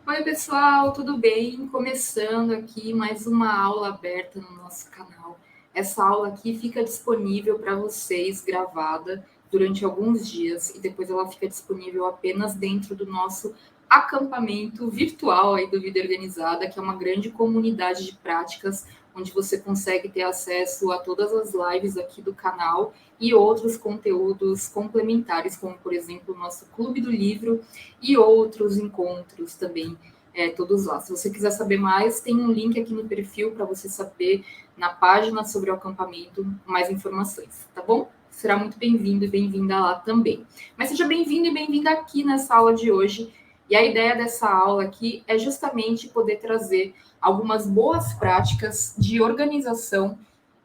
Oi, pessoal, tudo bem? Começando aqui mais uma aula aberta no nosso canal. Essa aula aqui fica disponível para vocês gravada durante alguns dias e depois ela fica disponível apenas dentro do nosso acampamento virtual aí do Vida Organizada, que é uma grande comunidade de práticas onde você consegue ter acesso a todas as lives aqui do canal e outros conteúdos complementares, como por exemplo o nosso Clube do Livro e outros encontros também, todos lá. Se você quiser saber mais, tem um link aqui no perfil para você saber na página sobre o acampamento mais informações, tá bom? Será muito bem-vindo e bem-vinda lá também. Mas seja bem-vindo e bem-vinda aqui nessa aula de hoje. E a ideia dessa aula aqui é justamente poder trazer algumas boas práticas de organização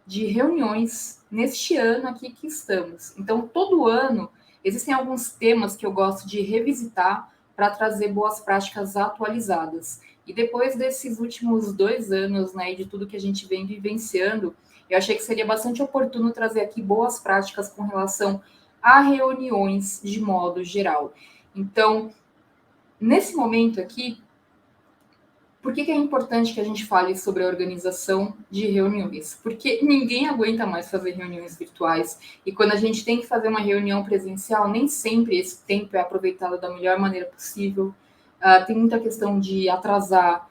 de reuniões neste ano aqui que estamos. Então, todo ano, existem alguns temas que eu gosto de revisitar para trazer boas práticas atualizadas. E depois desses últimos 2 anos, né, e de tudo que a gente vem vivenciando, eu achei que seria bastante oportuno trazer aqui boas práticas com relação a reuniões de modo geral. Então, nesse momento aqui, por que é importante que a gente fale sobre a organização de reuniões? Porque ninguém aguenta mais fazer reuniões virtuais e quando a gente tem que fazer uma reunião presencial, nem sempre esse tempo é aproveitado da melhor maneira possível. Tem muita questão de atrasar,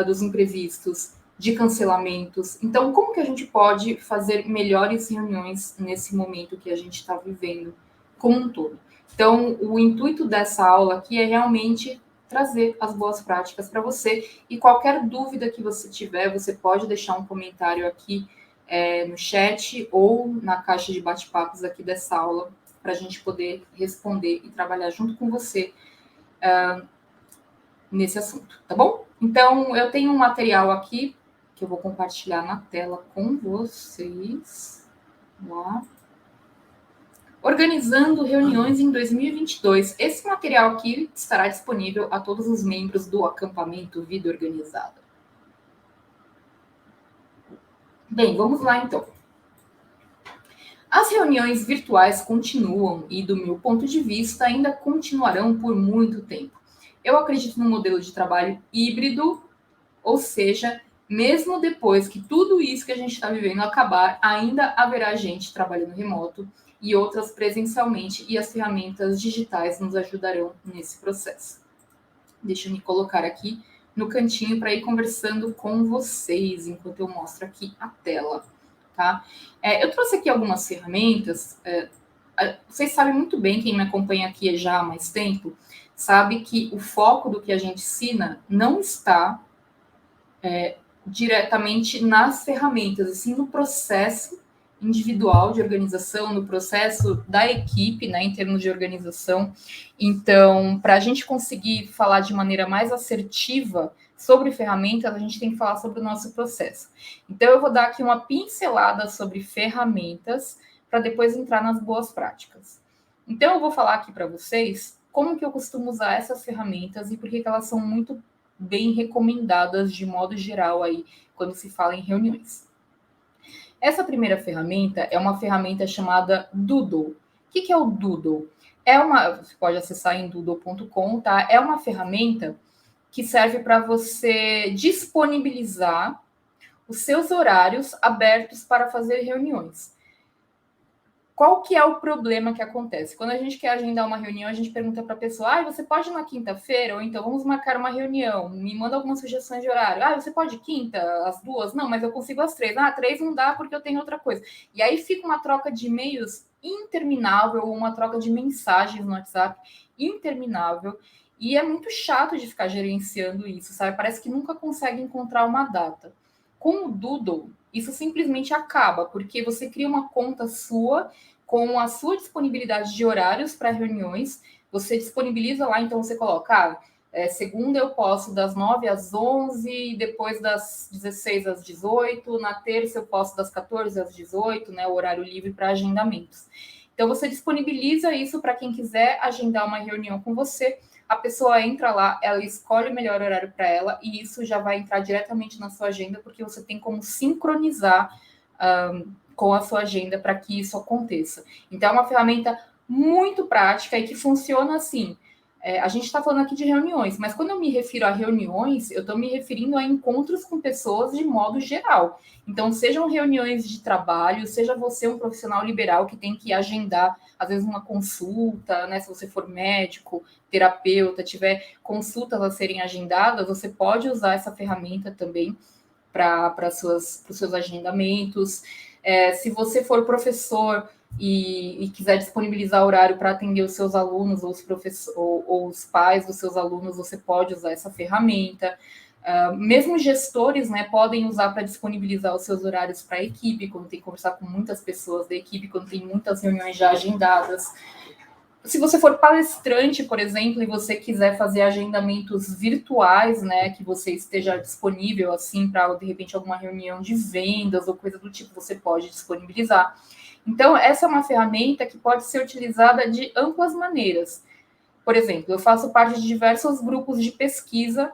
dos imprevistos, de cancelamentos. Então, como que a gente pode fazer melhores reuniões nesse momento que a gente está vivendo como um todo? Então, o intuito dessa aula aqui é realmente trazer as boas práticas para você. E qualquer dúvida que você tiver, você pode deixar um comentário aqui no chat ou na caixa de bate-papos aqui dessa aula, para a gente poder responder e trabalhar junto com você nesse assunto, tá bom? Então, eu tenho um material aqui que eu vou compartilhar na tela com vocês. Vamos lá. Organizando reuniões em 2022. Esse material aqui estará disponível a todos os membros do acampamento Vida Organizada. Bem, vamos lá então. As reuniões virtuais continuam e, do meu ponto de vista, ainda continuarão por muito tempo. Eu acredito no modelo de trabalho híbrido, ou seja, mesmo depois que tudo isso que a gente está vivendo acabar, ainda haverá gente trabalhando remoto e outras presencialmente, e as ferramentas digitais nos ajudarão nesse processo. Deixa eu me colocar aqui no cantinho para ir conversando com vocês enquanto eu mostro aqui a tela, tá? Eu trouxe aqui algumas ferramentas. Vocês sabem muito bem, quem me acompanha aqui já há mais tempo, sabe que o foco do que a gente ensina não está diretamente nas ferramentas, assim no processo individual de organização, no processo da equipe, né, em termos de organização. Então, para a gente conseguir falar de maneira mais assertiva sobre ferramentas, a gente tem que falar sobre o nosso processo. Então, eu vou dar aqui uma pincelada sobre ferramentas para depois entrar nas boas práticas. Então, eu vou falar aqui para vocês como que eu costumo usar essas ferramentas e por que elas são muito bem recomendadas de modo geral aí quando se fala em reuniões. Essa primeira ferramenta é uma ferramenta chamada Doodle. O que é o Doodle? Você pode acessar em doodle.com, tá? É uma ferramenta que serve para você disponibilizar os seus horários abertos para fazer reuniões. Qual que é o problema que acontece? Quando a gente quer agendar uma reunião, a gente pergunta para a pessoa, você pode ir na quinta-feira? Ou então, vamos marcar uma reunião, me manda algumas sugestões de horário. Você pode quinta, às 2? Não, mas eu consigo às 3. 3 não dá porque eu tenho outra coisa. E aí fica uma troca de e-mails interminável, ou uma troca de mensagens no WhatsApp interminável. E é muito chato de ficar gerenciando isso, sabe? Parece que nunca consegue encontrar uma data. Com o Doodle, isso simplesmente acaba, porque você cria uma conta sua com a sua disponibilidade de horários para reuniões. Você disponibiliza lá, então você coloca, segunda eu posso das 9 às 11, depois das 16 às 18, na terça eu posso das 14 às 18, né, o horário livre para agendamentos. Então você disponibiliza isso para quem quiser agendar uma reunião com você. A pessoa entra lá, ela escolhe o melhor horário para ela e isso já vai entrar diretamente na sua agenda, porque você tem como sincronizar com a sua agenda para que isso aconteça. Então, é uma ferramenta muito prática e que funciona assim. A gente está falando aqui de reuniões, mas quando eu me refiro a reuniões, eu estou me referindo a encontros com pessoas de modo geral. Então, sejam reuniões de trabalho, seja você um profissional liberal que tem que agendar, às vezes, uma consulta, né? Se você for médico, terapeuta, tiver consultas a serem agendadas, você pode usar essa ferramenta também para os seus agendamentos. Se você for professor e quiser disponibilizar horário para atender os seus alunos ou ou os pais dos seus alunos, você pode usar essa ferramenta. Mesmo gestores, né, podem usar para disponibilizar os seus horários para a equipe, quando tem que conversar com muitas pessoas da equipe, quando tem muitas reuniões já agendadas. Se você for palestrante, por exemplo, e você quiser fazer agendamentos virtuais, né, que você esteja disponível assim para de repente alguma reunião de vendas ou coisa do tipo, você pode disponibilizar. Então, essa é uma ferramenta que pode ser utilizada de amplas maneiras. Por exemplo, eu faço parte de diversos grupos de pesquisa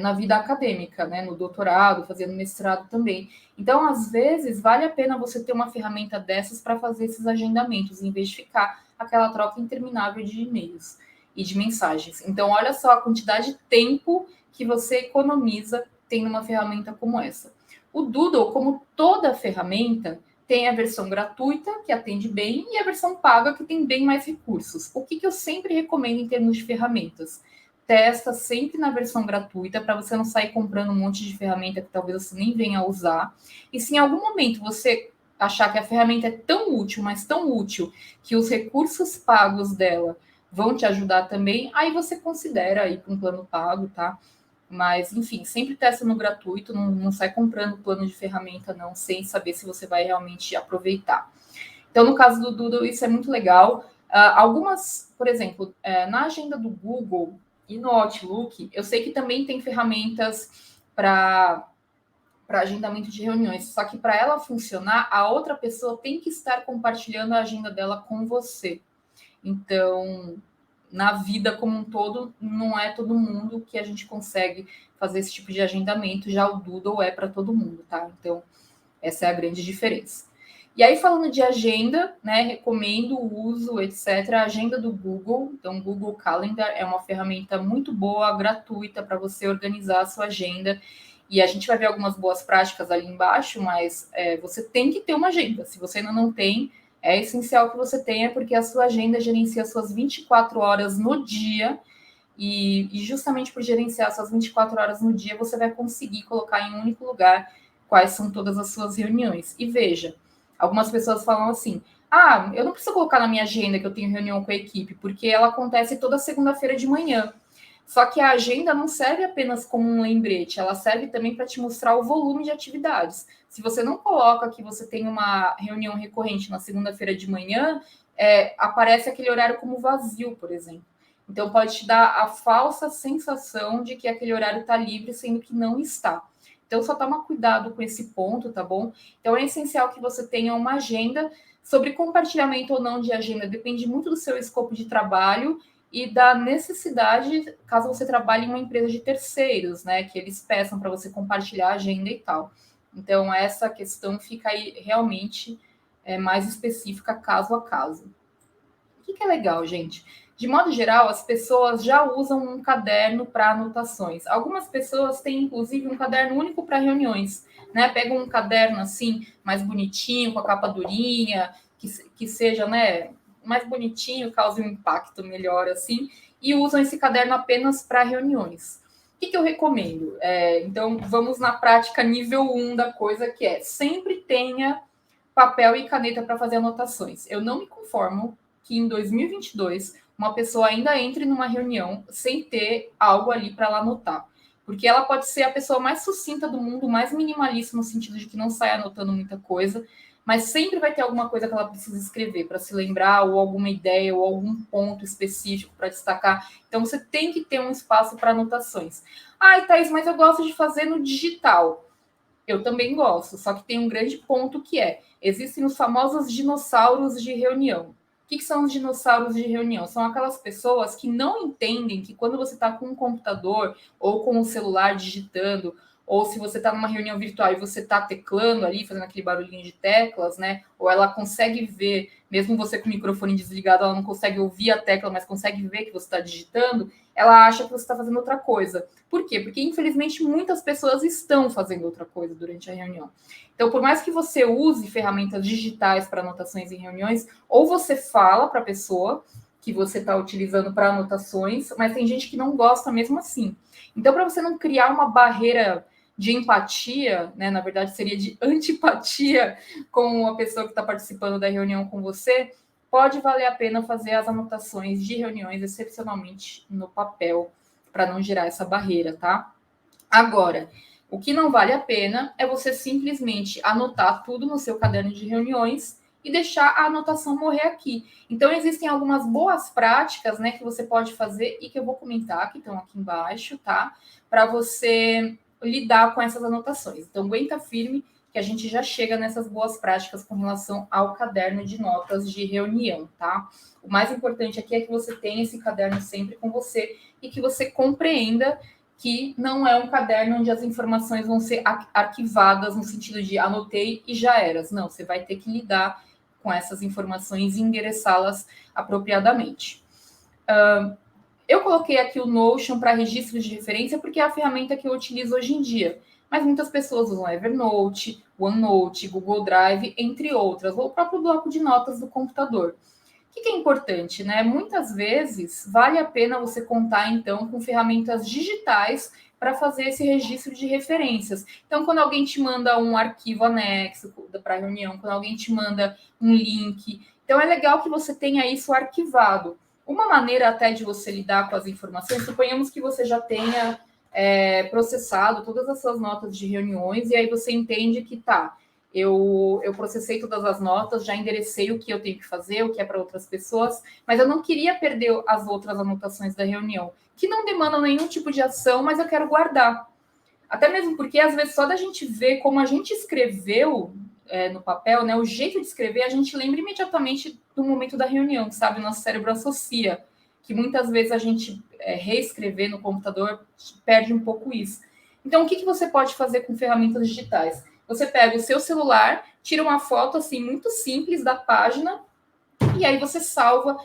na vida acadêmica, né, no doutorado, fazendo mestrado também. Então, às vezes, vale a pena você ter uma ferramenta dessas para fazer esses agendamentos, em vez de ficar aquela troca interminável de e-mails e de mensagens. Então, olha só a quantidade de tempo que você economiza tendo uma ferramenta como essa. O Doodle, como toda ferramenta, tem a versão gratuita, que atende bem, e a versão paga, que tem bem mais recursos. O que eu sempre recomendo em termos de ferramentas? Testa sempre na versão gratuita para você não sair comprando um monte de ferramenta que talvez você nem venha a usar. E se em algum momento você achar que a ferramenta é tão útil, mas tão útil, que os recursos pagos dela vão te ajudar também, aí você considera ir para um plano pago, tá? Mas, enfim, sempre testa no gratuito, não sai comprando plano de ferramenta, não, sem saber se você vai realmente aproveitar. Então, no caso do Doodle, isso é muito legal. Algumas, por exemplo, na agenda do Google e no Outlook, eu sei que também tem ferramentas para agendamento de reuniões, só que para ela funcionar, a outra pessoa tem que estar compartilhando a agenda dela com você. Então, na vida como um todo, não é todo mundo que a gente consegue fazer esse tipo de agendamento, já o Doodle é para todo mundo, tá? Então, essa é a grande diferença. E aí, falando de agenda, né, recomendo o uso, etc., a agenda do Google. Então, o Google Calendar é uma ferramenta muito boa, gratuita, para você organizar a sua agenda. E a gente vai ver algumas boas práticas ali embaixo, mas você tem que ter uma agenda. Se você ainda não tem, é essencial que você tenha, porque a sua agenda gerencia as suas 24 horas no dia, e justamente por gerenciar essas 24 horas no dia, você vai conseguir colocar em um único lugar quais são todas as suas reuniões. E veja, algumas pessoas falam assim: ah, eu não preciso colocar na minha agenda que eu tenho reunião com a equipe, porque ela acontece toda segunda-feira de manhã. Só que a agenda não serve apenas como um lembrete, ela serve também para te mostrar o volume de atividades. Se você não coloca que você tem uma reunião recorrente na segunda-feira de manhã, aparece aquele horário como vazio, por exemplo. Então, pode te dar a falsa sensação de que aquele horário está livre, sendo que não está. Então, só toma cuidado com esse ponto, tá bom? Então, é essencial que você tenha uma agenda. Sobre compartilhamento ou não de agenda, depende muito do seu escopo de trabalho e da necessidade, caso você trabalhe em uma empresa de terceiros, né? Que eles peçam para você compartilhar a agenda e tal. Então, essa questão fica aí realmente mais específica, caso a caso. O que é legal, gente? De modo geral, as pessoas já usam um caderno para anotações. Algumas pessoas têm, inclusive, um caderno único para reuniões, né? Pegam um caderno assim, mais bonitinho, com a capa durinha, que seja, né, mais bonitinho, cause um impacto melhor, assim, e usam esse caderno apenas para reuniões. O que eu recomendo? Então, vamos na prática nível 1 da coisa, que é sempre tenha papel e caneta para fazer anotações. Eu não me conformo que em 2022 uma pessoa ainda entre numa reunião sem ter algo ali para ela anotar. Porque ela pode ser a pessoa mais sucinta do mundo, mais minimalista no sentido de que não sai anotando muita coisa, mas sempre vai ter alguma coisa que ela precisa escrever para se lembrar, ou alguma ideia, ou algum ponto específico para destacar. Então, você tem que ter um espaço para anotações. Ai, Thaís, mas eu gosto de fazer no digital. Eu também gosto, só que tem um grande ponto que existem os famosos dinossauros de reunião. O que são os dinossauros de reunião? São aquelas pessoas que não entendem que quando você está com um computador ou com o celular digitando ou se você está numa reunião virtual e você está teclando ali, fazendo aquele barulhinho de teclas, né? Ou ela consegue ver, mesmo você com o microfone desligado, ela não consegue ouvir a tecla, mas consegue ver que você está digitando, ela acha que você está fazendo outra coisa. Por quê? Porque, infelizmente, muitas pessoas estão fazendo outra coisa durante a reunião. Então, por mais que você use ferramentas digitais para anotações em reuniões, ou você fala para a pessoa que você está utilizando para anotações, mas tem gente que não gosta mesmo assim. Então, para você não criar uma barreira de empatia, né, na verdade seria de antipatia com a pessoa que está participando da reunião com você, pode valer a pena fazer as anotações de reuniões excepcionalmente no papel, para não gerar essa barreira, tá? Agora, o que não vale a pena é você simplesmente anotar tudo no seu caderno de reuniões e deixar a anotação morrer aqui. Então, existem algumas boas práticas, né, que você pode fazer e que eu vou comentar, que estão aqui embaixo, tá? Para você lidar com essas anotações. Então, aguenta firme que a gente já chega nessas boas práticas com relação ao caderno de notas de reunião, tá? O mais importante aqui é que você tenha esse caderno sempre com você e que você compreenda que não é um caderno onde as informações vão ser arquivadas no sentido de anotei e já eras. Não, você vai ter que lidar com essas informações e endereçá-las apropriadamente. Eu coloquei aqui o Notion para registros de referência porque é a ferramenta que eu utilizo hoje em dia. Mas muitas pessoas usam Evernote, OneNote, Google Drive, entre outras, ou o próprio bloco de notas do computador. O que é importante, né? Muitas vezes vale a pena você contar, então, com ferramentas digitais para fazer esse registro de referências. Então, quando alguém te manda um arquivo anexo para a reunião, quando alguém te manda um link, então é legal que você tenha isso arquivado. Uma maneira até de você lidar com as informações, suponhamos que você já tenha processado todas as suas notas de reuniões e aí você entende que tá, eu processei todas as notas, já enderecei o que eu tenho que fazer, o que é para outras pessoas, mas eu não queria perder as outras anotações da reunião, que não demandam nenhum tipo de ação, mas eu quero guardar. Até mesmo porque, às vezes, só da gente ver como a gente escreveu no papel, né, o jeito de escrever, a gente lembra imediatamente do momento da reunião, sabe? O nosso cérebro associa, que muitas vezes a gente reescrever no computador perde um pouco isso. Então, o que você pode fazer com ferramentas digitais? Você pega o seu celular, tira uma foto assim muito simples da página e aí você salva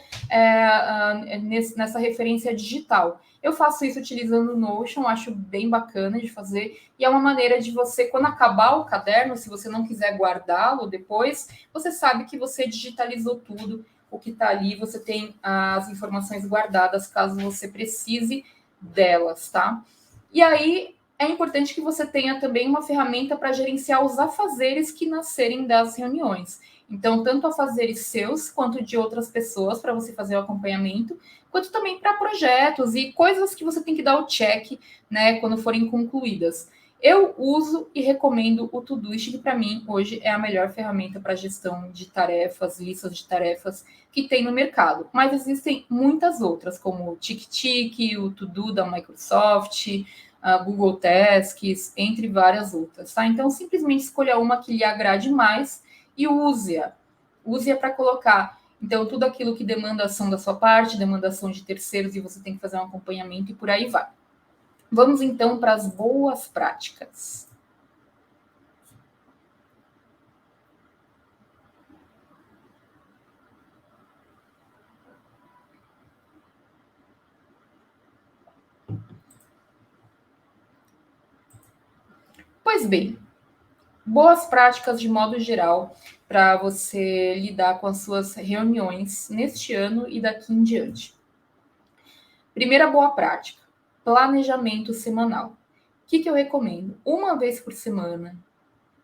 nessa referência digital. Eu faço isso utilizando o Notion, acho bem bacana de fazer, e é uma maneira de você, quando acabar o caderno, se você não quiser guardá-lo depois, você sabe que você digitalizou tudo, o que está ali, você tem as informações guardadas, caso você precise delas, tá? E aí, é importante que você tenha também uma ferramenta para gerenciar os afazeres que nascerem das reuniões. Então, tanto afazeres seus quanto de outras pessoas para você fazer o acompanhamento, quanto também para projetos e coisas que você tem que dar o check, né, quando forem concluídas. Eu uso e recomendo o Todoist, que para mim hoje é a melhor ferramenta para gestão de tarefas, listas de tarefas que tem no mercado. Mas existem muitas outras, como o TickTick, o To-Do da Microsoft, a Google Tasks, entre várias outras, tá? Então, simplesmente escolha uma que lhe agrade mais e use-a. Use-a para colocar, então, tudo aquilo que demanda ação da sua parte, demanda ação de terceiros, e você tem que fazer um acompanhamento e por aí vai. Vamos, então, para as boas práticas. Pois bem, boas práticas de modo geral para você lidar com as suas reuniões neste ano e daqui em diante. Primeira boa prática, planejamento semanal. O que eu recomendo? Uma vez por semana,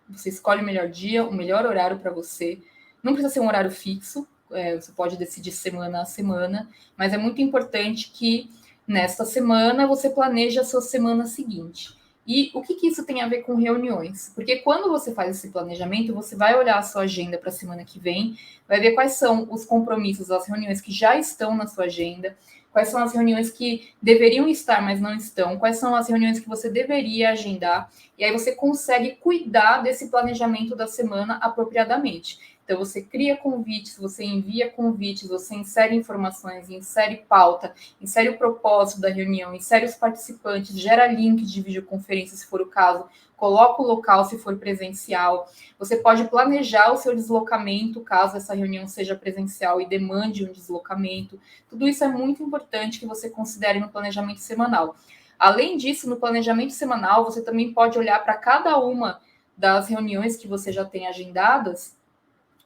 você escolhe o melhor dia, o melhor horário para você. Não precisa ser um horário fixo, você pode decidir semana a semana, mas é muito importante que nesta semana você planeje a sua semana seguinte. E o que isso tem a ver com reuniões? Porque quando você faz esse planejamento, você vai olhar a sua agenda para a semana que vem, vai ver quais são os compromissos, as reuniões que já estão na sua agenda, quais são as reuniões que deveriam estar, mas não estão, quais são as reuniões que você deveria agendar, e aí você consegue cuidar desse planejamento da semana apropriadamente. Então, você cria convites, você envia convites, você insere informações, insere pauta, insere o propósito da reunião, insere os participantes, gera link de videoconferência, se for o caso, coloca o local, se for presencial. Você pode planejar o seu deslocamento, caso essa reunião seja presencial e demande um deslocamento. Tudo isso é muito importante que você considere no planejamento semanal. Além disso, no planejamento semanal, você também pode olhar para cada uma das reuniões que você já tem agendadas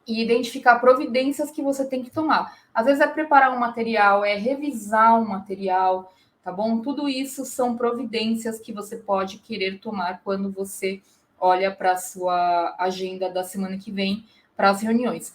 e identificar providências que você tem que tomar. Às vezes é preparar um material, é revisar um material, tá bom? Tudo isso são providências que você pode querer tomar quando você olha para a sua agenda da semana que vem para as reuniões.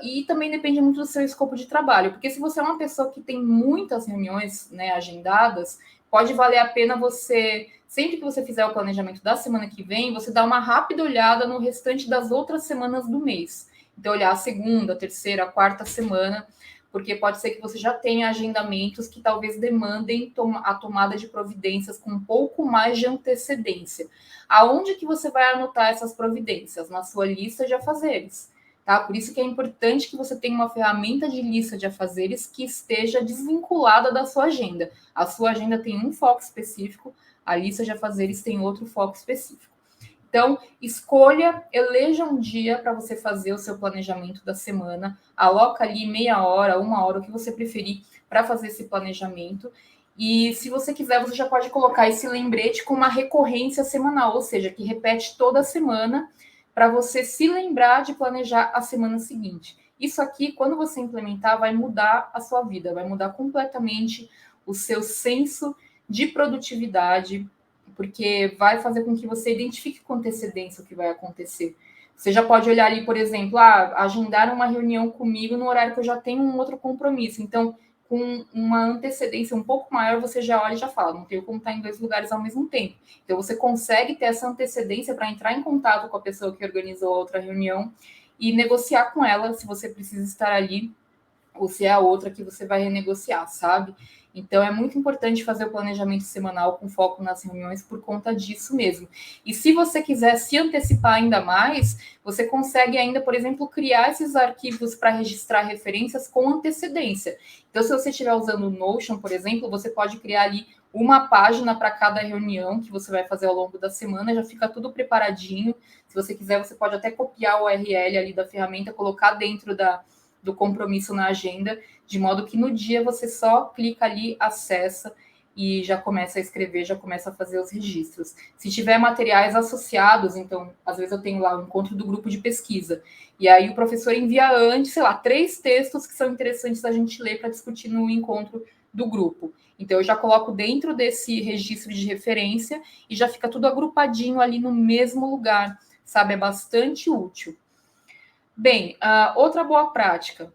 E também depende muito do seu escopo de trabalho, porque se você é uma pessoa que tem muitas reuniões, né, agendadas, pode valer a pena você, sempre que você fizer o planejamento da semana que vem, você dar uma rápida olhada no restante das outras semanas do mês. Então, olhar a segunda, a terceira, a quarta semana, porque pode ser que você já tenha agendamentos que talvez demandem a tomada de providências com um pouco mais de antecedência. Aonde que você vai anotar essas providências? Na sua lista de afazeres. Tá? Por isso que é importante que você tenha uma ferramenta de lista de afazeres que esteja desvinculada da sua agenda. A sua agenda tem um foco específico, a lista de afazeres tem outro foco específico. Então, eleja um dia para você fazer o seu planejamento da semana, aloca ali meia hora, uma hora, o que você preferir para fazer esse planejamento. E se você quiser, você já pode colocar esse lembrete com uma recorrência semanal, ou seja, que repete toda semana para você se lembrar de planejar a semana seguinte. Isso aqui, quando você implementar, vai mudar a sua vida, vai mudar completamente o seu senso de produtividade, porque vai fazer com que você identifique com antecedência o que vai acontecer. Você já pode olhar ali, por exemplo, agendar uma reunião comigo no horário que eu já tenho um outro compromisso. Então, com uma antecedência um pouco maior, você já olha e já fala, não tenho como estar em 2 lugares ao mesmo tempo. Então, você consegue ter essa antecedência para entrar em contato com a pessoa que organizou a outra reunião e negociar com ela se você precisa estar ali ou se é a outra que você vai renegociar, sabe? Então, é muito importante fazer o planejamento semanal com foco nas reuniões por conta disso mesmo. E se você quiser se antecipar ainda mais, você consegue ainda, por exemplo, criar esses arquivos para registrar referências com antecedência. Então, se você estiver usando o Notion, por exemplo, você pode criar ali uma página para cada reunião que você vai fazer ao longo da semana, já fica tudo preparadinho. Se você quiser, você pode até copiar o URL ali da ferramenta, colocar dentro do compromisso na agenda, de modo que no dia você só clica ali, acessa e já começa a escrever, já começa a fazer os registros. Se tiver materiais associados, então, às vezes eu tenho lá o encontro do grupo de pesquisa, e aí o professor envia antes, sei lá, 3 textos que são interessantes da gente ler para discutir no encontro do grupo. Então, eu já coloco dentro desse registro de referência e já fica tudo agrupadinho ali no mesmo lugar, sabe? É bastante útil. Bem, outra boa prática,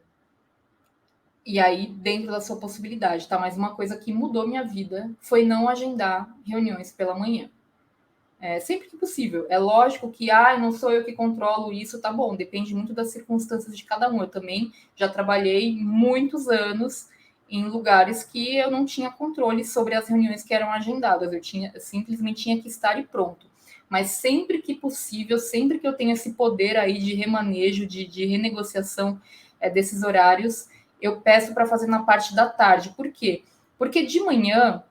e aí dentro da sua possibilidade, tá? Mas uma coisa que mudou minha vida foi não agendar reuniões pela manhã. Sempre que possível. É lógico que, não sou eu que controlo isso, tá bom, depende muito das circunstâncias de cada um. Eu também já trabalhei muitos anos em lugares que eu não tinha controle sobre as reuniões que eram agendadas, eu simplesmente tinha que estar e pronto. Mas sempre que possível, sempre que eu tenho esse poder aí de remanejo, de renegociação desses horários, eu peço para fazer na parte da tarde. Por quê? Porque de manhã,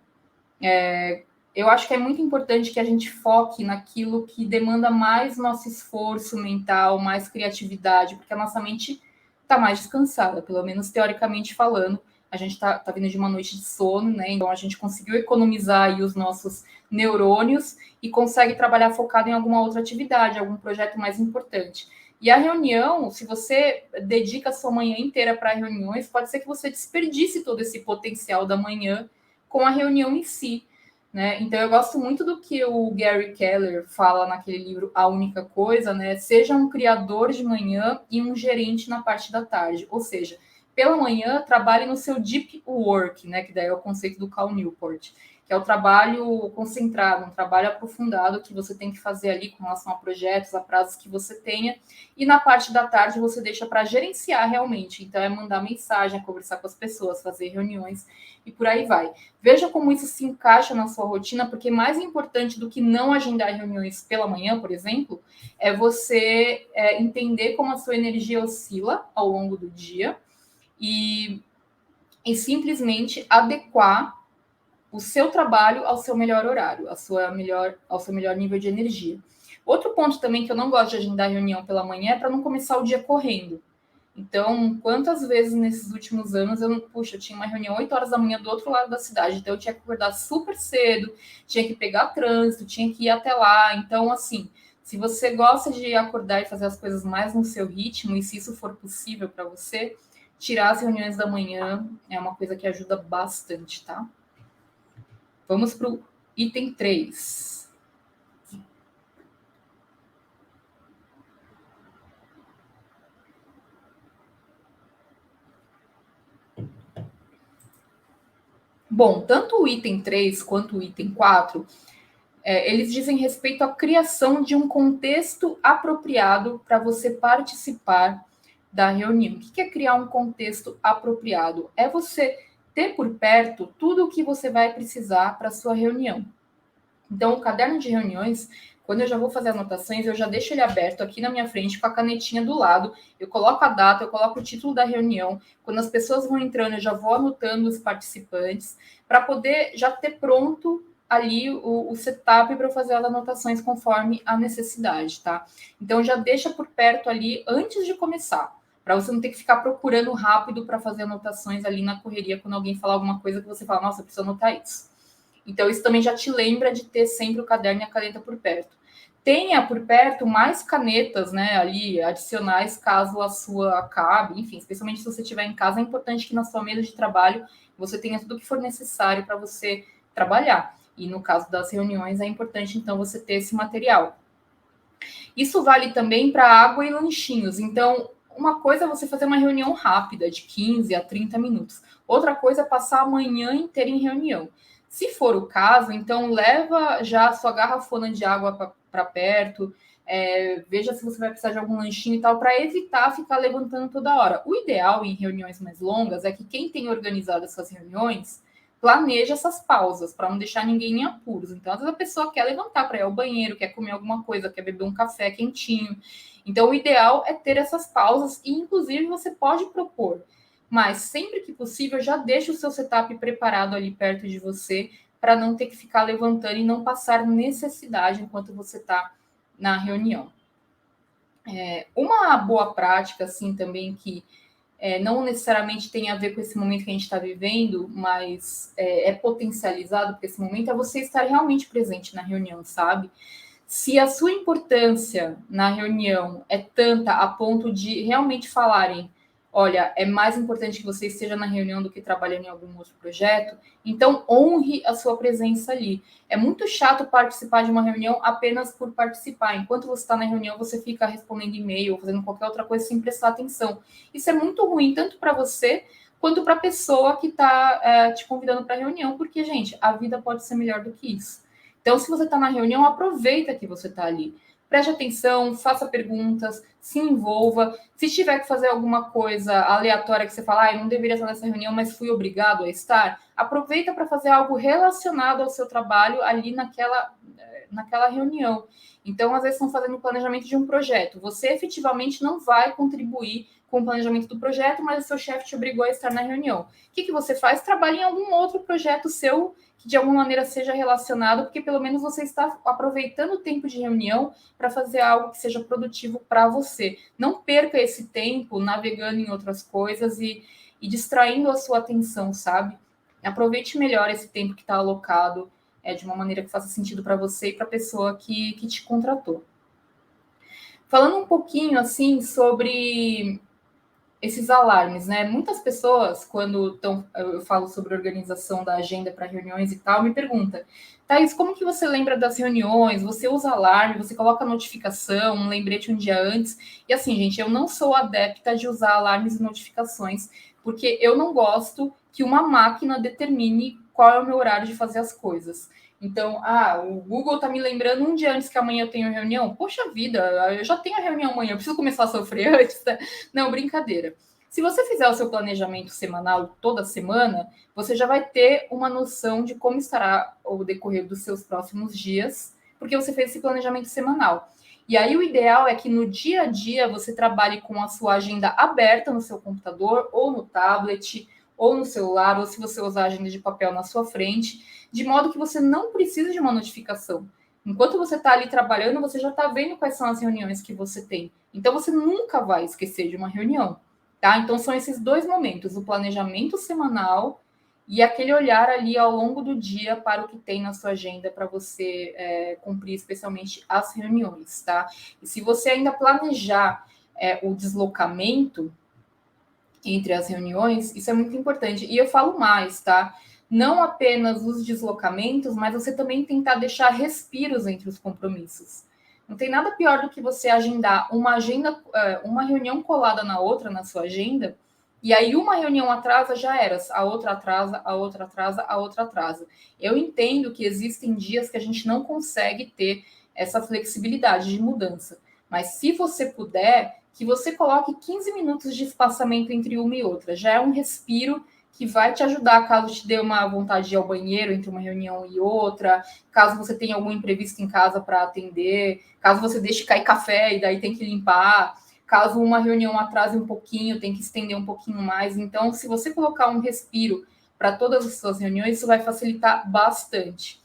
eu acho que é muito importante que a gente foque naquilo que demanda mais nosso esforço mental, mais criatividade, porque a nossa mente está mais descansada, pelo menos teoricamente falando. A gente está vindo de uma noite de sono, né? Então a gente conseguiu economizar aí os nossos neurônios e consegue trabalhar focado em alguma outra atividade, algum projeto mais importante. E a reunião, se você dedica a sua manhã inteira para reuniões, pode ser que você desperdice todo esse potencial da manhã com a reunião em si. Né? Então, eu gosto muito do que o Gary Keller fala naquele livro A Única Coisa, né? Seja um criador de manhã e um gerente na parte da tarde. Ou seja, pela manhã, trabalhe no seu deep work, né? Que daí é o conceito do Cal Newport, que é o trabalho concentrado, um trabalho aprofundado que você tem que fazer ali com relação a projetos, a prazos que você tenha, e na parte da tarde você deixa para gerenciar realmente. Então, é mandar mensagem, é conversar com as pessoas, fazer reuniões e por aí vai. Veja como isso se encaixa na sua rotina, porque mais importante do que não agendar reuniões pela manhã, por exemplo, é você entender como a sua energia oscila ao longo do dia e, e simplesmente adequar o seu trabalho ao seu melhor horário, ao seu melhor nível de energia. Outro ponto também que eu não gosto de agendar reunião pela manhã é para não começar o dia correndo. Então, quantas vezes nesses últimos anos eu tinha uma reunião 8 horas da manhã do outro lado da cidade, então eu tinha que acordar super cedo, tinha que pegar trânsito, tinha que ir até lá. Então, assim, se você gosta de acordar e fazer as coisas mais no seu ritmo, e se isso for possível para você, tirar as reuniões da manhã é uma coisa que ajuda bastante, tá? Vamos para o item 3. Bom, tanto o item 3 quanto o item 4, eles dizem respeito à criação de um contexto apropriado para você participar da reunião. O que é criar um contexto apropriado? É você ter por perto tudo o que você vai precisar para a sua reunião. Então, o caderno de reuniões, quando eu já vou fazer anotações, eu já deixo ele aberto aqui na minha frente com a canetinha do lado. Eu coloco a data, eu coloco o título da reunião. Quando as pessoas vão entrando, eu já vou anotando os participantes para poder já ter pronto ali o setup para fazer as anotações conforme a necessidade, tá? Então já deixa por perto ali antes de começar, para você não ter que ficar procurando rápido para fazer anotações ali na correria quando alguém falar alguma coisa que você fala, nossa, eu preciso anotar isso. Então, isso também já te lembra de ter sempre o caderno e a caneta por perto. Tenha por perto mais canetas, né, ali, adicionais, caso a sua acabe. Enfim, especialmente se você estiver em casa, é importante que na sua mesa de trabalho você tenha tudo o que for necessário para você trabalhar. E no caso das reuniões, é importante, então, você ter esse material. Isso vale também para água e lanchinhos. Então, uma coisa é você fazer uma reunião rápida, de 15 a 30 minutos. Outra coisa é passar a manhã inteira em reunião. Se for o caso, então leva já a sua garrafona de água para perto, veja se você vai precisar de algum lanchinho e tal, para evitar ficar levantando toda hora. O ideal em reuniões mais longas é que quem tem organizado essas reuniões planeja essas pausas para não deixar ninguém em apuros. Então, às vezes a pessoa quer levantar para ir ao banheiro, quer comer alguma coisa, quer beber um café quentinho. Então, o ideal é ter essas pausas e, inclusive, você pode propor. Mas sempre que possível, já deixa o seu setup preparado ali perto de você para não ter que ficar levantando e não passar necessidade enquanto você está na reunião. Uma boa prática, assim, também que não necessariamente tem a ver com esse momento que a gente está vivendo, mas é potencializado por esse momento, é você estar realmente presente na reunião, sabe? Se a sua importância na reunião é tanta a ponto de realmente falarem, olha, é mais importante que você esteja na reunião do que trabalhando em algum outro projeto, então honre a sua presença ali. É muito chato participar de uma reunião apenas por participar. Enquanto você está na reunião, você fica respondendo e-mail ou fazendo qualquer outra coisa sem prestar atenção. Isso é muito ruim, tanto para você quanto para a pessoa que está te convidando para a reunião, porque, gente, a vida pode ser melhor do que isso. Então, se você está na reunião, aproveita que você está ali. Preste atenção, faça perguntas, se envolva. Se tiver que fazer alguma coisa aleatória que você fala, eu não deveria estar nessa reunião, mas fui obrigado a estar, aproveita para fazer algo relacionado ao seu trabalho ali naquela reunião. Então, às vezes, estão fazendo o planejamento de um projeto. Você efetivamente não vai contribuir com o planejamento do projeto, mas o seu chefe te obrigou a estar na reunião. O que você faz? Trabalhe em algum outro projeto seu que de alguma maneira seja relacionado, porque pelo menos você está aproveitando o tempo de reunião para fazer algo que seja produtivo para você. Não perca esse tempo navegando em outras coisas e distraindo a sua atenção, sabe? Aproveite melhor esse tempo que está alocado de uma maneira que faça sentido para você e para a pessoa que te contratou. Falando um pouquinho assim sobre esses alarmes, né? Muitas pessoas, quando eu falo sobre organização da agenda para reuniões e tal, me perguntam, Thaís, como que você lembra das reuniões? Você usa alarme, você coloca notificação, um lembrete um dia antes? E assim, gente, eu não sou adepta de usar alarmes e notificações, porque eu não gosto que uma máquina determine qual é o meu horário de fazer as coisas. Então, o Google tá me lembrando um dia antes que amanhã eu tenho reunião. Poxa vida, eu já tenho a reunião amanhã, eu preciso começar a sofrer antes, né? Não, brincadeira. Se você fizer o seu planejamento semanal toda semana, você já vai ter uma noção de como estará o decorrer dos seus próximos dias, porque você fez esse planejamento semanal. E aí o ideal é que no dia a dia você trabalhe com a sua agenda aberta no seu computador ou no tablet ou no celular, ou se você usar a agenda de papel na sua frente, de modo que você não precisa de uma notificação. Enquanto você está ali trabalhando, você já está vendo quais são as reuniões que você tem. Então você nunca vai esquecer de uma reunião, tá? Então são esses dois momentos, o planejamento semanal e aquele olhar ali ao longo do dia para o que tem na sua agenda para você cumprir, especialmente as reuniões, tá? E se você ainda planejar o deslocamento entre as reuniões, isso é muito importante. E eu falo mais, tá? Não apenas os deslocamentos, mas você também tentar deixar respiros entre os compromissos. Não tem nada pior do que você agendar uma reunião colada na outra na sua agenda, e aí uma reunião atrasa, já era, a outra atrasa, a outra atrasa, a outra atrasa. Eu entendo que existem dias que a gente não consegue ter essa flexibilidade de mudança, mas se você puder, que você coloque 15 minutos de espaçamento entre uma e outra. Já é um respiro que vai te ajudar caso te dê uma vontade de ir ao banheiro entre uma reunião e outra, caso você tenha algum imprevisto em casa para atender, caso você deixe cair café e daí tem que limpar, caso uma reunião atrase um pouquinho, tem que estender um pouquinho mais. Então, se você colocar um respiro para todas as suas reuniões, isso vai facilitar bastante.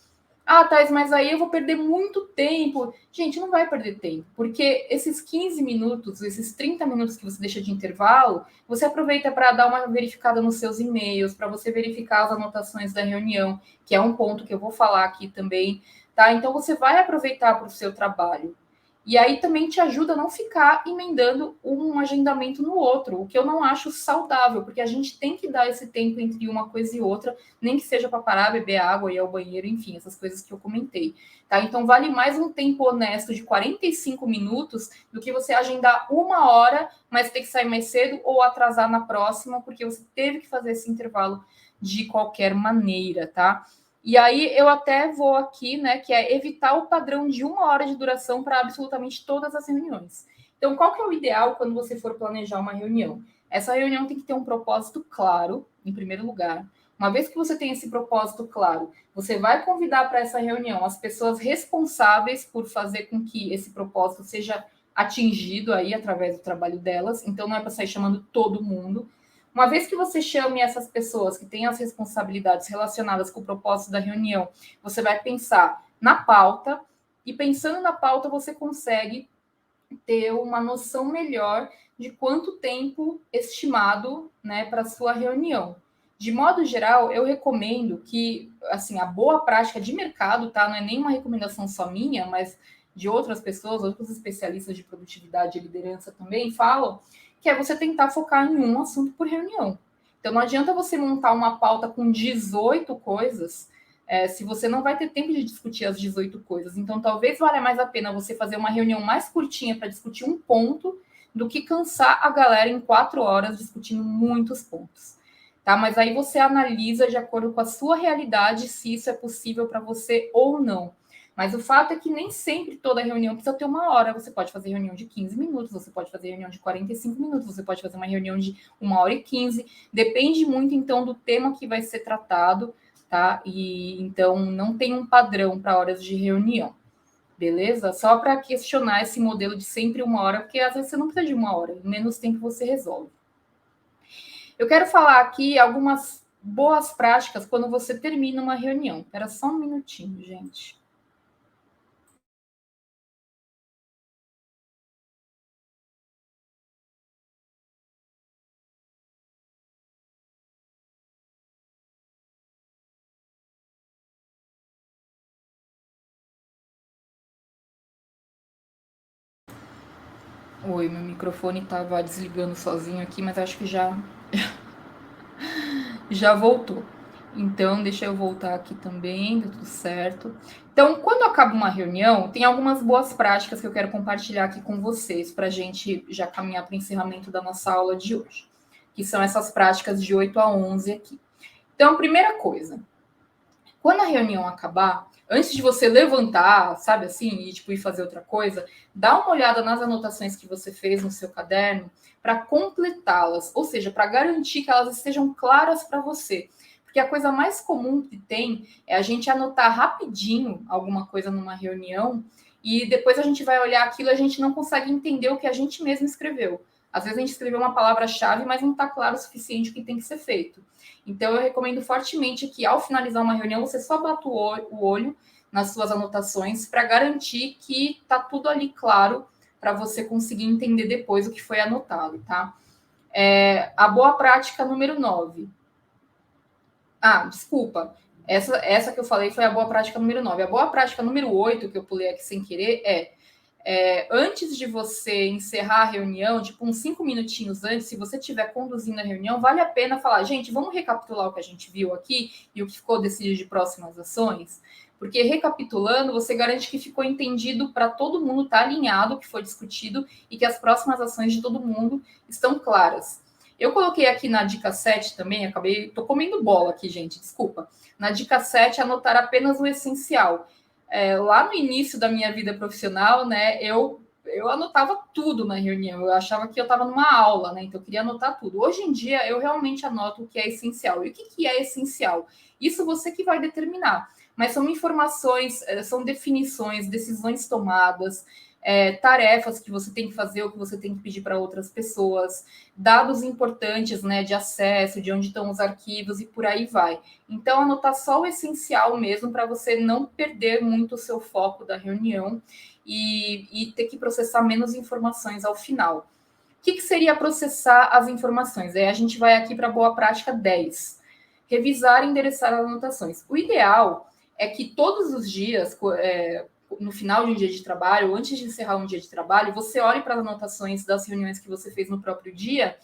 Thais, mas aí eu vou perder muito tempo. Gente, não vai perder tempo, porque esses 15 minutos, esses 30 minutos que você deixa de intervalo, você aproveita para dar uma verificada nos seus e-mails, para você verificar as anotações da reunião, que é um ponto que eu vou falar aqui também, tá? Então você vai aproveitar para o seu trabalho. E aí também te ajuda a não ficar emendando um agendamento no outro, o que eu não acho saudável, porque a gente tem que dar esse tempo entre uma coisa e outra, nem que seja para parar, beber água, ir ao banheiro, enfim, essas coisas que eu comentei. Tá? Então vale mais um tempo honesto de 45 minutos do que você agendar uma hora, mas ter que sair mais cedo ou atrasar na próxima, porque você teve que fazer esse intervalo de qualquer maneira, tá? E aí eu até vou aqui, né, que é evitar o padrão de uma hora de duração para absolutamente todas as reuniões. Então, qual que é o ideal quando você for planejar uma reunião? Essa reunião tem que ter um propósito claro, em primeiro lugar. Uma vez que você tem esse propósito claro, você vai convidar para essa reunião as pessoas responsáveis por fazer com que esse propósito seja atingido aí através do trabalho delas. Então, não é para sair chamando todo mundo. Uma vez que você chame essas pessoas que têm as responsabilidades relacionadas com o propósito da reunião, você vai pensar na pauta, e pensando na pauta, você consegue ter uma noção melhor de quanto tempo estimado, né, para a sua reunião. De modo geral, eu recomendo que, assim, a boa prática de mercado, tá? Não é nenhuma recomendação só minha, mas de outras pessoas, outros especialistas de produtividade e liderança também falam, que é você tentar focar em um assunto por reunião. Então, não adianta você montar uma pauta com 18 coisas, se você não vai ter tempo de discutir as 18 coisas. Então, talvez valha mais a pena você fazer uma reunião mais curtinha para discutir um ponto do que cansar a galera em 4 horas discutindo muitos pontos. Tá? Mas aí você analisa de acordo com a sua realidade se isso é possível para você ou não. Mas o fato é que nem sempre toda reunião precisa ter uma hora. Você pode fazer reunião de 15 minutos, você pode fazer reunião de 45 minutos, você pode fazer uma reunião de 1h15. Depende muito, então, do tema que vai ser tratado, tá? E então não tem um padrão para horas de reunião, beleza? Só para questionar esse modelo de sempre uma hora, porque às vezes você não precisa de uma hora, em menos tempo você resolve. Eu quero falar aqui algumas boas práticas quando você termina uma reunião. Espera só um minutinho, gente. Oi, meu microfone estava desligando sozinho aqui, mas acho que já voltou. Então, deixa eu voltar aqui também, deu tudo certo. Então, quando acaba uma reunião, tem algumas boas práticas que eu quero compartilhar aqui com vocês, para a gente já caminhar para o encerramento da nossa aula de hoje. que são essas práticas de 8 a 11 aqui. Então, primeira coisa, quando a reunião acabar, antes de você levantar, sabe assim, e tipo, ir fazer outra coisa, dá uma olhada nas anotações que você fez no seu caderno para completá-las, ou seja, para garantir que elas estejam claras para você. Porque a coisa mais comum que tem é a gente anotar rapidinho alguma coisa numa reunião e depois a gente vai olhar aquilo e a gente não consegue entender o que a gente mesmo escreveu. Às vezes a gente escreveu uma palavra-chave, mas não está claro o suficiente o que tem que ser feito. Então, eu recomendo fortemente que, ao finalizar uma reunião, você só bata o olho nas suas anotações para garantir que está tudo ali claro para você conseguir entender depois o que foi anotado, tá? A boa prática número 9. Ah, desculpa. Essa que eu falei foi a boa prática número 9. A boa prática número 8, que eu pulei aqui sem querer, antes de você encerrar a reunião, tipo uns 5 minutinhos antes, se você estiver conduzindo a reunião, vale a pena falar, gente, vamos recapitular o que a gente viu aqui e o que ficou decidido de próximas ações? Porque recapitulando, você garante que ficou entendido para todo mundo, tá alinhado o que foi discutido e que as próximas ações de todo mundo estão claras. Eu coloquei aqui na dica 7 também, tô comendo bola aqui, gente, desculpa. Na dica 7, anotar apenas o essencial. Lá no início da minha vida profissional, né, eu anotava tudo na reunião, eu achava que eu estava numa aula, né, então eu queria anotar tudo. Hoje em dia, eu realmente anoto o que é essencial. E o que é essencial? Isso você que vai determinar, mas são informações, são definições, decisões tomadas, tarefas que você tem que fazer ou que você tem que pedir para outras pessoas, dados importantes, né, de acesso, de onde estão os arquivos e por aí vai. Então, anotar só o essencial mesmo para você não perder muito o seu foco da reunião e ter que processar menos informações ao final. O que seria processar as informações? A gente vai aqui para a boa prática 10. Revisar e endereçar as anotações. O ideal é que todos os dias, no final de um dia de trabalho, ou antes de encerrar um dia de trabalho, você olhe para as anotações das reuniões que você fez no próprio dia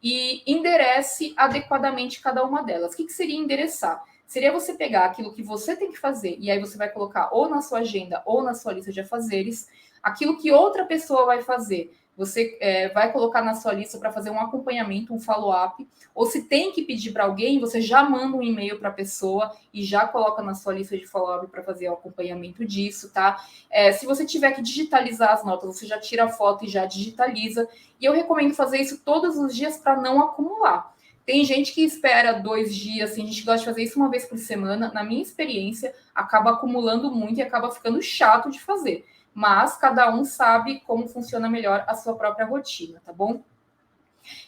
e enderece adequadamente cada uma delas. O que seria endereçar? Seria você pegar aquilo que você tem que fazer, e aí você vai colocar ou na sua agenda ou na sua lista de afazeres, aquilo que outra pessoa vai fazer. Você vai colocar na sua lista para fazer um acompanhamento, um follow-up, ou se tem que pedir para alguém, você já manda um e-mail para a pessoa e já coloca na sua lista de follow-up para fazer o acompanhamento disso, tá? Se você tiver que digitalizar as notas, você já tira a foto e já digitaliza. E eu recomendo fazer isso todos os dias para não acumular. Tem gente que espera 2 dias, assim, a gente gosta de fazer isso uma vez por semana. Na minha experiência, acaba acumulando muito e acaba ficando chato de fazer. Mas cada um sabe como funciona melhor a sua própria rotina, tá bom?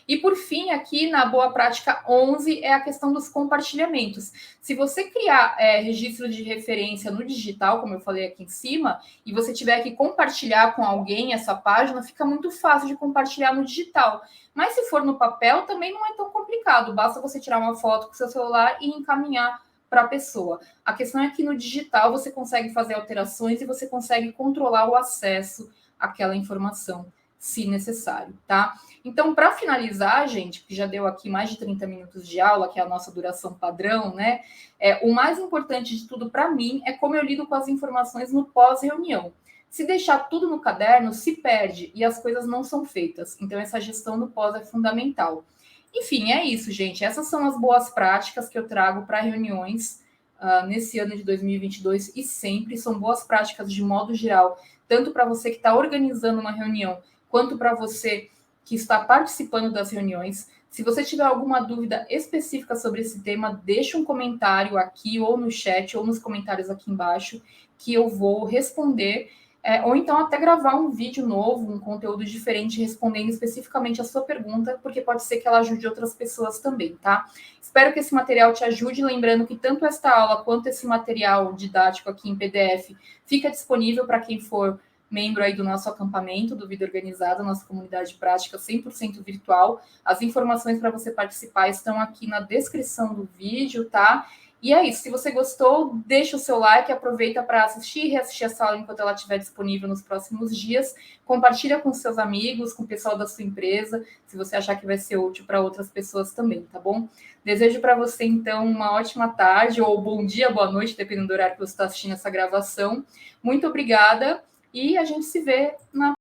E por fim, aqui na boa prática 11 é a questão dos compartilhamentos. Se você criar registro de referência no digital, como eu falei aqui em cima, e você tiver que compartilhar com alguém essa página, fica muito fácil de compartilhar no digital. Mas se for no papel, também não é tão complicado. Basta você tirar uma foto com o seu celular e encaminhar para a pessoa. A questão é que no digital você consegue fazer alterações e você consegue controlar o acesso àquela informação, se necessário, tá? Então, para finalizar, gente, que já deu aqui mais de 30 minutos de aula, que é a nossa duração padrão, né? O mais importante de tudo para mim é como eu lido com as informações no pós-reunião. Se deixar tudo no caderno, se perde e as coisas não são feitas. Então, essa gestão no pós é fundamental. Enfim, é isso, gente. Essas são as boas práticas que eu trago para reuniões nesse ano de 2022 e sempre. São boas práticas de modo geral, tanto para você que está organizando uma reunião, quanto para você que está participando das reuniões. Se você tiver alguma dúvida específica sobre esse tema, deixa um comentário aqui, ou no chat, ou nos comentários aqui embaixo, que eu vou responder. Ou então até gravar um vídeo novo, um conteúdo diferente, respondendo especificamente a sua pergunta, porque pode ser que ela ajude outras pessoas também, tá? Espero que esse material te ajude, lembrando que tanto esta aula quanto esse material didático aqui em PDF fica disponível para quem for membro aí do nosso acampamento, do Vida Organizada, nossa comunidade prática 100% virtual. As informações para você participar estão aqui na descrição do vídeo, tá? E é isso. Se você gostou, deixa o seu like, aproveita para assistir e reassistir essa aula enquanto ela estiver disponível nos próximos dias. Compartilha com seus amigos, com o pessoal da sua empresa, se você achar que vai ser útil para outras pessoas também, tá bom? Desejo para você, então, uma ótima tarde, ou bom dia, boa noite, dependendo do horário que você está assistindo essa gravação. Muito obrigada e a gente se vê na